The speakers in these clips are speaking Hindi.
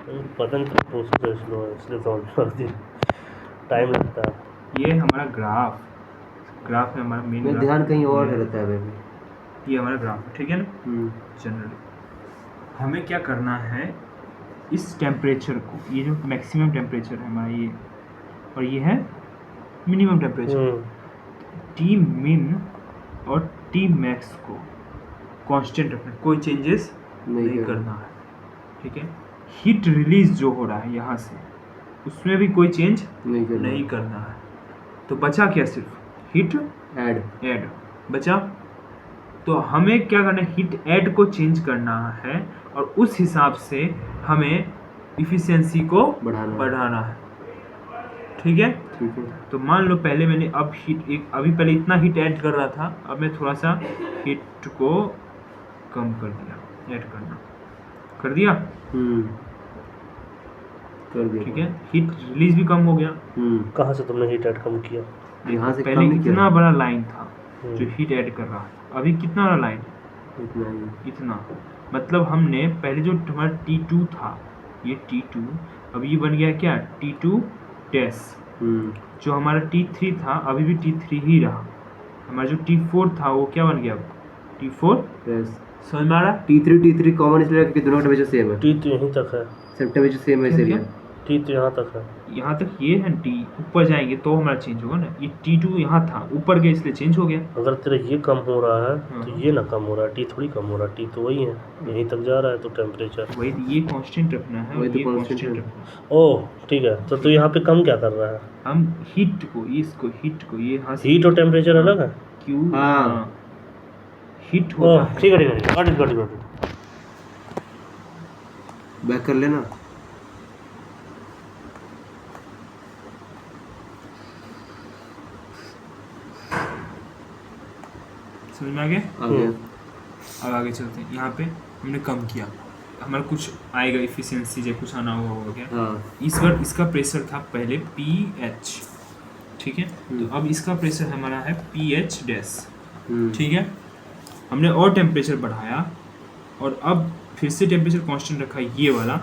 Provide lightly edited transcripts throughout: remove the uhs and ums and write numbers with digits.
पता नहीं प्रोसेसर स्लो है इसलिए समझ में टाइम लगता है। ये हमारा ग्राफ में हमारा मेन मेरा ध्यान कहीं और रहता है बेबी। ये हमारा ग्राफ है, ठीक है ना। जनरली हमें क्या करना है, इस टेम्परेचर को, ये जो मैक्सिमम टेम्परेचर है हमारा ये, और ये है मिनिमम टेम्परेचर, टी मिन और टी मैक्स को कांस्टेंट रखना, कोई चेंजेस नहीं करना है, ठीक है। हीट रिलीज जो हो रहा है यहाँ से, उसमें भी कोई चेंज नहीं करना है। तो बचा क्या, सिर्फ हीट ऐड बचा। तो हमें क्या करना है, हीट ऐड को चेंज करना है और उस हिसाब से हमें इफिशिएंसी को बढ़ाना है, ठीक है। तो मान लो पहले मैंने अभी पहले इतना हीट ऐड कर रहा था, अब मैं थोड़ा सा हीट को कम कर दिया, ऐड कर दिया, ठीक है। हीट रिलीज भी कम हो गया। कहाँ से तुमने हीट ऐड कम किया? यहाँ से पहले कितना बड़ा लाइन था जो हीट ऐड कर रहा है, अभी कितना बड़ा लाइन, इतना। मतलब हमने पहले जो हमारा T2 था, ये T2, अब ये बन गया क्या, T2 डैश। जो हमारा T3 था अभी भी T3 ही रहा। हमारा जो T4 था वो क्या बन गया, T4 समझ में आ रहा। T3 कॉमन इसलिए क्योंकि दोनों का टेम्परेचर सेम है। T तो यहीं तक है, टेम्परेचर सेम है इसलिए T तो यहाँ तक है। यहाँ तक ये है, T ऊपर जाएंगे तो हमारा चेंज होगा ना। ये T2 यहाँ था, ऊपर गए इसलिए चेंज हो गया। अगर तेरा ये कम हो रहा है तो ये ना कम हो रहा है, T थोड़ी कम हो रहा है, T तो वही है, यहीं तक जा रहा है तो टेम्परेचर वही, ये कांस्टेंट रखना है, वही तो ये constant कांस्टेंट है। रखना है। ओह ठीक है, तो तू यहाँ पे कम क्या कर रहा है? हम हीट को, इसको हीट को, ये यहाँ से हीट और टेम्परेचर अलग है। क्यों, हाँ। हीट होता है, ठीक है गॉट इट। बैक कर लेना। समझ में आ गया। आगे अब आगे चलते हैं। यहाँ पे हमने कम किया, हमारा कुछ आएगा इफिशिएंसी, जब कुछ आना होगा क्या। इस बार इसका प्रेशर था पहले PH, ठीक है। तो अब इसका प्रेशर हमारा है PH डैश, ठीक है। हमने और टेम्परेचर बढ़ाया और अब फिर से टेम्परेचर कांस्टेंट रखा ये वाला,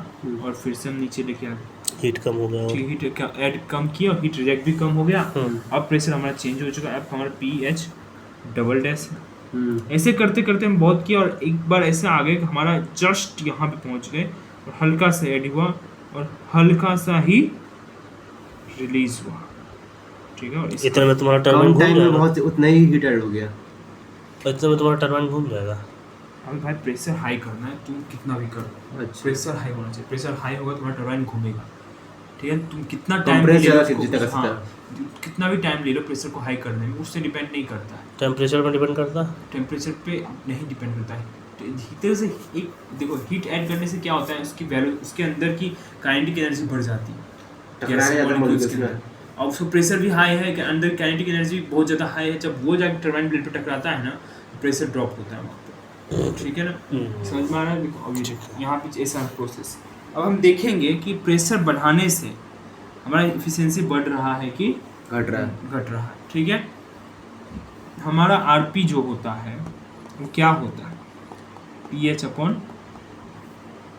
और फिर से हम नीचे लेके आ गए, हीट कम हो गया, हीट ऐड कम किया और हीट रिजेक्ट भी कम हो गया। अब प्रेशर हमारा चेंज हो चुका है, अब हमारा PH डबल डैश है। ऐसे करते करते हम बहुत किया और एक बार ऐसे आ गए कि हमारा जस्ट यहाँ पे पहुँच गए और हल्का सा ऐड हुआ और हल्का सा ही रिलीज हुआ, ठीक है। और इतने में तुम्हारा टरबाइन घूम टाइम में जाएगा, बहुत उतना ही हीट ऐड हो गया। इतने में तुम्हारा टरबाइन घूम जाएगा। अभी भाई प्रेशर हाई करना है, तुम कितना भी करो, अच्छा। प्रेशर हाई होना चाहिए। प्रेशर हाई होगा तुम्हारा टरबाइन घूमेगा, ठीक है। तुम कितना टाइम Temperature ले जितना लो, कर सकता है। कितना भी टाइम ले लो प्रेशर को हाई करने में, उससे डिपेंड नहीं करता है। टेम्परेचर पे डिपेंड करता है, टेम्परेचर पे नहीं डिपेंड करता है। तो हीटर से एक देखो, हीट ऐड करने से क्या होता है, उसकी वैल्यू, उसके अंदर की काइनेटिक एनर्जी बढ़ जाती है। और उसका प्रेशर भी हाई है कि अंदर काइनेटिक एनर्जी बहुत ज़्यादा हाई है, जब वो जाकर टरबाइन ब्लेड पे टकराता है ना, प्रेशर ड्रॉप होता है वहाँ पे, ठीक है ना। समझ में आ रहा है। देखो अब ये यहाँ पे ऐसा प्रोसेस। अब हम देखेंगे कि प्रेशर बढ़ाने से हमारा इफिशिएंसी बढ़ रहा है कि घट रहा है, ठीक है। हमारा RP जो होता है वो क्या होता है, PH अपॉन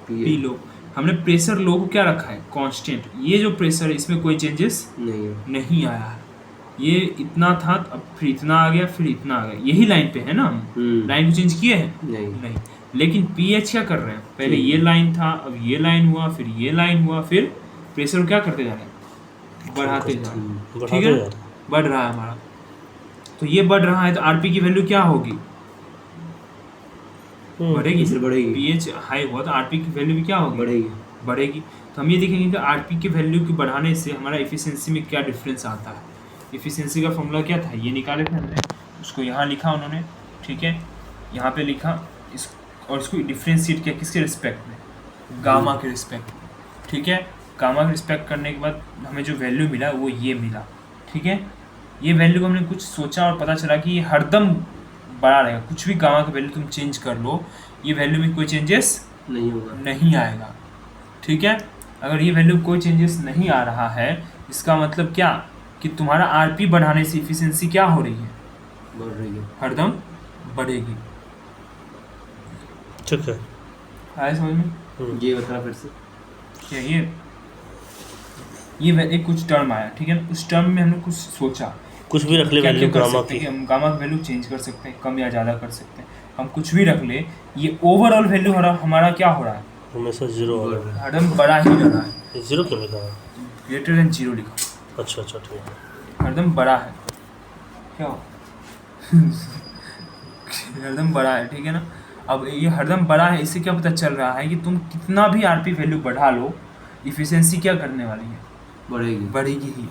P लो। हमने प्रेशर लो को क्या रखा है, कांस्टेंट। ये जो प्रेशर है इसमें कोई चेंजेस नहीं आया है, ये इतना था, अब फिर इतना आ गया, फिर इतना आ गया, यही लाइन पे है ना। हम लाइन को चेंज किए हैं नहीं। लेकिन PH क्या कर रहे हैं, पहले ये लाइन था, अब ये लाइन हुआ, फिर ये लाइन हुआ, फिर प्रेशर क्या करते जा रहे हैं, बढ़ाते जा रहे हैं, ठीक है। बढ़ रहा है हमारा, तो ये बढ़ रहा है तो RP की वैल्यू क्या होगी, बढ़ेगी। PH हाई हुआ तो RP की वैल्यू भी क्या होगी, बढ़ेगी। तो हम ये देखेंगे कि RP की वैल्यू को बढ़ाने से हमारा इफिशिएंसी में क्या डिफरेंस आता है। इफिशिएंसी का फॉर्मूला क्या था, ये निकाले थे हमने, उसको यहाँ लिखा उन्होंने, ठीक है। यहाँ पे लिखा इस, और इसको डिफ्रेंशिएट किया किसके रिस्पेक्ट में, गामा के रिस्पेक्ट में, ठीक है। गामा के रिस्पेक्ट करने के बाद हमें जो वैल्यू मिला वो ये मिला, ठीक है। ये वैल्यू को हमने कुछ सोचा और पता चला कि ये हरदम बड़ा रहेगा, कुछ भी गामा का वैल्यू तुम चेंज कर लो, ये वैल्यू में कोई चेंजेस नहीं आएगा, ठीक है। अगर ये वैल्यू कोई चेंजेस नहीं आ रहा है, इसका मतलब क्या कि तुम्हारा RP बढ़ाने से इफिशिएंसी क्या हो रही है, बढ़ रही है, हरदम बढ़ेगी, ठीक है। आया समझ में। ये बता फिर से। क्या ये एक कुछ टर्म आया, ठीक है ना, उस टर्म में हमने कुछ सोचा कुछ भी रख ले क्या वैल्यू क्या कर गामा सकते की, हैं कि हम गामा की वैल्यू चेंज कर सकते हैं, कम या ज़्यादा कर सकते हैं, हम कुछ भी रख ले, ये ओवरऑल वैल्यू हमारा क्या हो रहा है, हमेशा जीरो आ रहा हरदम बड़ा ही रह रहा है, है। जीरो क्यों लिखा है? ग्रेटर देन जीरो लिखा, अच्छा अच्छा ठीक है। हरदम बड़ा है, क्या हो हरदम बड़ा है, ठीक है ना। अब ये हरदम बड़ा है, इससे क्या पता चल रहा है कि तुम कितना भी आरपी वैल्यू बढ़ा लो, इफिशिएंसी क्या करने वाली है, बढ़ेगी ही,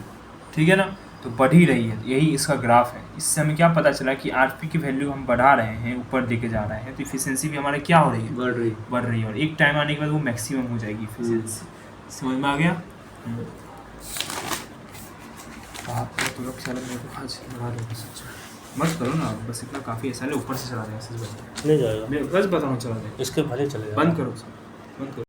ठीक है ना। तो बढ़ ही रही है, यही इसका ग्राफ है। इससे हमें क्या पता चला कि आरपी की वैल्यू हम बढ़ा रहे हैं, ऊपर देके जा रहे हैं, तो इफिशिएंसी भी हमारे क्या हो रही है, बढ़ रही है, और एक टाइम आने के बाद वो मैक्सिमम हो जाएगी इफिशिएंसी। समझ में आ गया? तो लोग चलो मेरे को आज बढ़ा दो, मत करो ना, बस इतना काफ़ी ऐसा है, ऊपर से चला जाएगा, सच बता नहीं जाएगा, मैं बस बता रहा हूँ, चला जाएगा, इसके भले चले जाएगा। बंद करो, बंद करो।